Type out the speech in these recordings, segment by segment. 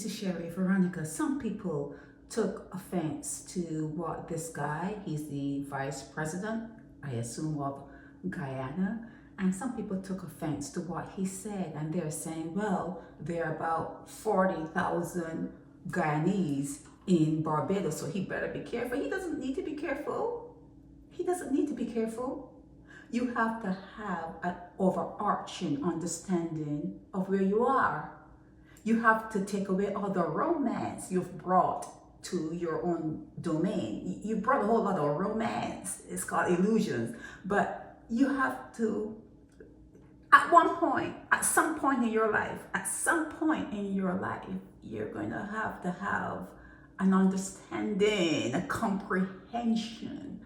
This is Sherry Veronica. Some people took offense to what this guy, he's the vice president, I assume, of Guyana, and some people took offense to what he said, and they're saying, well, there are about 40,000 Guyanese in Barbados, so he better be careful. He doesn't need to be careful. He doesn't need to be careful. You have to have an overarching understanding of where you are. You have to take away all the romance you've brought to your own domain. You brought a whole lot of romance. It's called illusions. But you have to, at one point, at some point in your life, you're going to have an understanding, a comprehension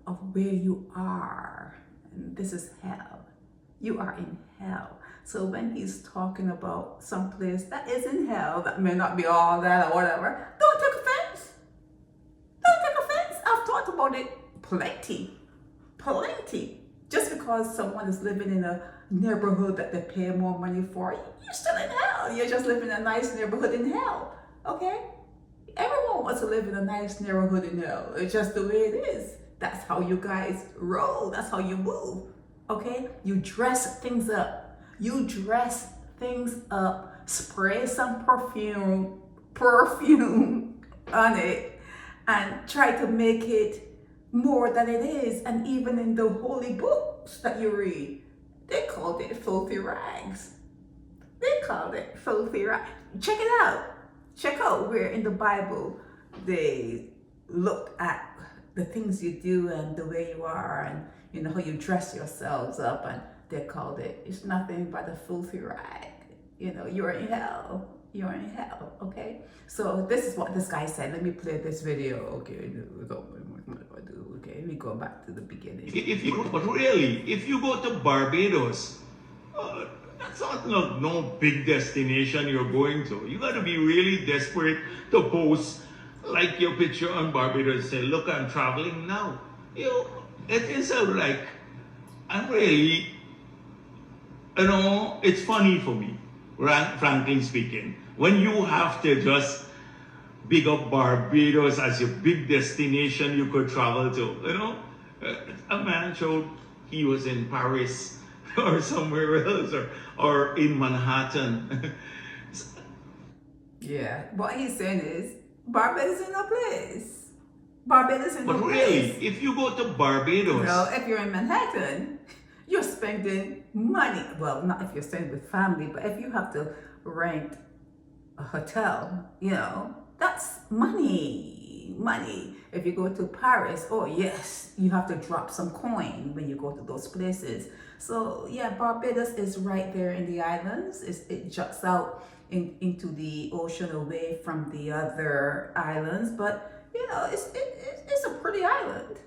of where you are. And this is hell. You are in hell. So when he's talking about some place that is in hell, that may not be all that or whatever, don't take offense. Don't take offense. I've talked about it plenty. Just because someone is living in a neighborhood that they pay more money for, you're still in hell. You're just living in a nice neighborhood in hell, okay? Everyone wants to live in a nice neighborhood in hell. It's just the way it is. That's how you guys roll. That's how you move, okay? You dress things up. Spray some perfume on it, and try to make it more than it is. And even in the holy books that you read, they called it filthy rags. Check it out. Check out where in the Bible they look at the things you do and the way you are, and you know how you dress yourselves up, and they called it, it's nothing but a filthy rag. You know, you're in hell, okay? So this is what this guy said. Let me play this video, okay? Okay, we go back to the beginning. If you go to Barbados, that's not no big destination you're going to. You got to be really desperate to post like your picture on Barbados, say, look, I'm traveling now. You know, it is like, I'm really, you know, it's funny for me, frankly speaking, when you have to just big up Barbados as your big destination you could travel to. You know, a man showed he was in Paris or somewhere else, or in Manhattan. Yeah, what he's saying is, Barbados is no place. Barbados is no place. But really, if you go to Barbados... Well, if you're in Manhattan, you're spending money. Well, not if you're staying with family, but if you have to rent a hotel, you know, that's money. If you go to Paris, oh yes, you have to drop some coin when you go to those places. So yeah, Barbados is right there in the islands. It juts out into the ocean away from the other islands, but you know, it's a pretty island.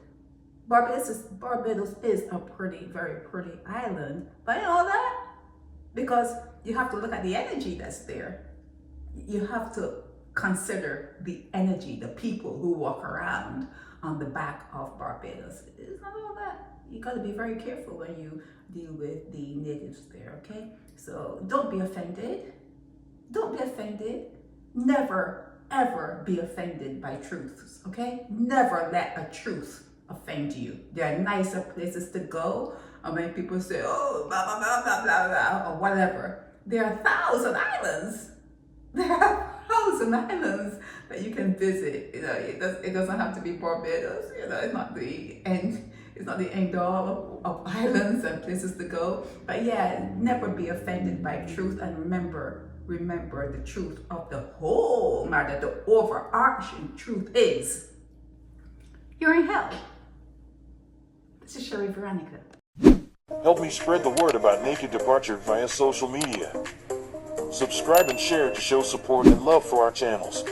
Barbados is a very pretty island, but you know that, because you have to look at the energy that's there. You have to consider the energy, the people who walk around on the back of Barbados. It's not all that. You got to be very careful when you deal with the natives there, okay? So don't be offended. Don't be offended. Never, ever be offended by truths, okay? Never let a truth offend you. There are nicer places to go. I mean, people say, oh, blah, blah, blah, blah, blah, blah, or whatever. There are 1,000 islands. There are 1,000 islands that you can visit. You know, it doesn't have to be Barbados. You know, it's not the end. It's not the end all of islands and places to go. But yeah, never be offended by truth, and remember the truth of the whole matter. The overarching truth is, you're in hell. This is Sherry Veronica. Help me spread the word about Naked Departure via social media. Subscribe and share to show support and love for our channels.